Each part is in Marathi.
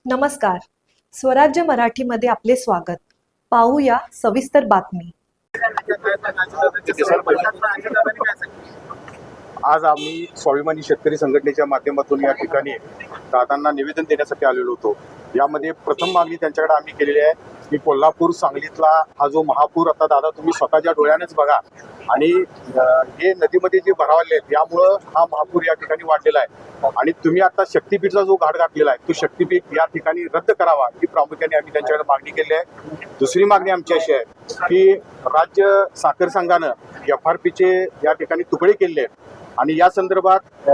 नमस्कार. स्वराज्य मराठीमध्ये आपले स्वागत. पाहूया सविस्तर बातमी. आज आम्ही स्वाभिमानी शेतकरी संघटनेच्या माध्यमातून या ठिकाणी दादांना निवेदन देण्यासाठी आलेलो होतो. यामध्ये प्रथम मागणी त्यांच्याकडे आम्ही केलेली आहे की कोल्हापूर सांगलीतला हा जो महापूर आता दादा तुम्ही स्वतःच्या डोळ्यानेच बघा आणि हे नदीमध्ये जे भरावले आहेत यामुळं हा महापूर या ठिकाणी वाढलेला आहे आणि तुम्ही आता शक्तीपीठचा जो घाट घातलेला आहे तो शक्तीपीठ या ठिकाणी रद्द करावा ही प्रामुख्याने आम्ही त्यांच्याकडे मागणी केली आहे. दुसरी मागणी आमची अशी आहे की राज्य साखर संघानं FRPचे या ठिकाणी तुकडे केले आहेत आणि या संदर्भात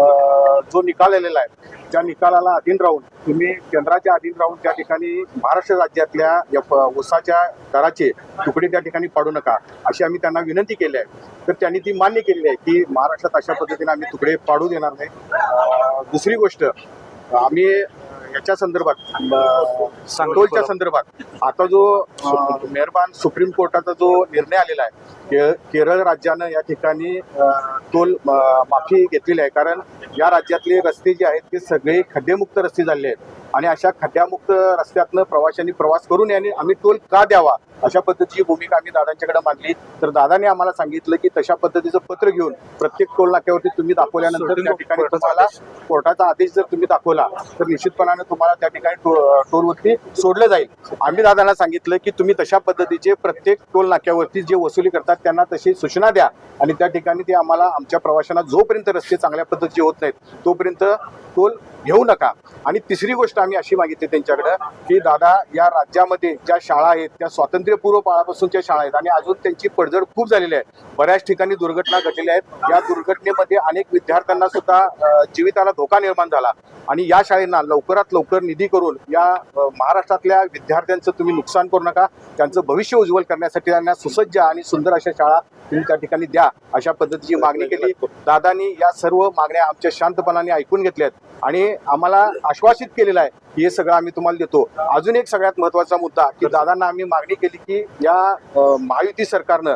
जो निकाल आलेला आहे त्या निकालाला अधीन राहून तुम्ही केंद्राच्या अधीन राहून त्या ठिकाणी महाराष्ट्र राज्यातल्या ऊसाच्या दराचे तुकडे त्या ठिकाणी पाडू नका अशी आम्ही त्यांना विनंती केली आहे. तर त्यांनी ती मान्य केलेली आहे की महाराष्ट्रात अशा पद्धतीने आम्ही तुकडे पाडू देणार नाही. दुसरी गोष्ट आम्ही याच्या संदर्भात टोलच्या संदर्भात आता जो मेहरबान सुप्रीम कोर्टाचा जो निर्णय आलेला आहे केरळ राज्यानं या ठिकाणी टोल माफी घेतलेली आहे कारण या राज्यातले रस्ते जे आहेत ते सगळे खड्डेमुक्त रस्ते झाले आहेत आणि अशा खड्ड्यामुक्त रस्त्यातनं प्रवाशांनी प्रवास करून याने आम्ही टोल का द्यावा अशा पद्धतीची भूमिका आम्ही दादांच्याकडे मांडली. तर दादाने आम्हाला सांगितलं की तशा पद्धतीचं पत्र घेऊन प्रत्येक टोल नाक्यावरती तुम्ही दाखवल्यानंतर त्या ठिकाणी तुम्हाला कोर्टाचा आदेश जर तुम्ही दाखवला तर निश्चितपणाने तुम्हाला त्या ठिकाणी टोलवरती सोडलं जाईल. आम्ही दादांना सांगितलं की तुम्ही तशा पद्धतीचे प्रत्येक टोल नाक्यावरती जे वसुली करतात त्यांना तशी सूचना द्या आणि त्या ठिकाणी ते आम्हाला आमच्या प्रवाशांना जोपर्यंत रस्ते चांगल्या पद्धतीचे होत नाहीत तोपर्यंत टोल घेऊ नका. आणि तिसरी गोष्ट आम्ही अशी मागितली त्यांच्याकडे की दादा या राज्यामध्ये ज्या शाळा आहेत त्या स्वातंत्र्यपूर्व काळापासूनच्या शाळा आहेत आणि अजून त्यांची पडझड खूप झालेली आहे. बऱ्याच ठिकाणी दुर्घटना घडलेल्या आहेत. या दुर्घटनेमध्ये अनेक विद्यार्थ्यांना सुद्धा जीविताला धोका निर्माण झाला आणि या शाळेंना लवकरात लवकर निधी करून या महाराष्ट्रातल्या विद्यार्थ्यांचं तुम्ही नुकसान करू नका. त्यांचं भविष्य उज्ज्वल करण्यासाठी त्यांना सुसज्ज आणि सुंदर अशा शाळा तुम्ही त्या ठिकाणी द्या अशा पद्धतीची मागणी केली. दादांनी या सर्व मागण्या आमच्या शांतपणाने ऐकून घेतल्यात आणि आम्हाला आश्वासित केलेलं आहे की हे सगळं आम्ही तुम्हाला देतो. अजून एक सगळ्यात महत्त्वाचा मुद्दा की दादांना आम्ही मागणी केली की या महायुती सरकारनं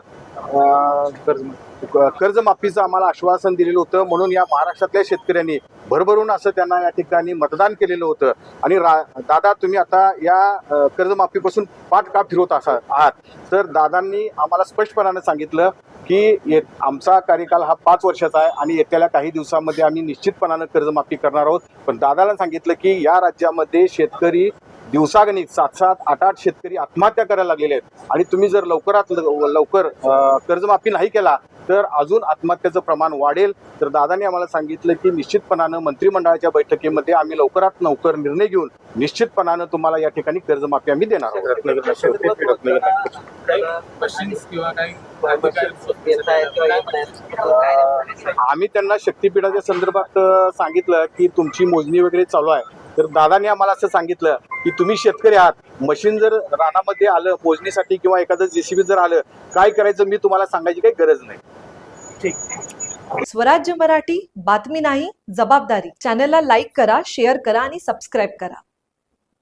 कर्जमाफीचं आम्हाला आश्वासन दिलेलं होतं म्हणून या महाराष्ट्रातल्या शेतकऱ्यांनी भरभरून असं त्यांना या ठिकाणी मतदान केलेलं होतं आणि दादा तुम्ही आता या कर्जमाफीपासून पाठ का फिरवत आहात. तर दादांनी आम्हाला स्पष्टपणाने सांगितलं की आमचा कार्यकाल हा 5 वर्षाचा आहे आणि येत्याला काही दिवसांमध्ये आम्ही निश्चितपणानं कर्जमाफी करणार आहोत. पण दादाला सांगितलं की या राज्यामध्ये शेतकरी दिवसागणिक 7-7, 8-8 शेतकरी आत्महत्या करायला लागलेले आहेत आणि तुम्ही जर लवकरात लवकर कर्जमाफी नाही केला तर अजून आत्महत्याचं प्रमाण वाढेल. तर दादाने आम्हाला सांगितलं की निश्चितपणानं मंत्रिमंडळाच्या बैठकीमध्ये आम्ही लवकरात लवकर निर्णय घेऊन निश्चितपणानं तुम्हाला या ठिकाणी कर्जमाफी आम्ही देणार आहोत. आम्ही त्यांना शक्तीपीठाच्या संदर्भात सांगितलं की तुमची मोजणी वगैरे चालू आहे. तर दादाने आम्हाला असं सांगितलं की तुम्ही शेतकरी आहात, मशीन जर रानामध्ये आलं मोजणीसाठी किंवा एखादं JCB जर आलं काय करायचं मी तुम्हाला सांगायची काही गरज नाही. ठीक. स्वराज्य मराठी बातमी नाही जबाबदारी. चॅनलला लाईक करा, शेअर करा आणि सबस्क्राईब करा.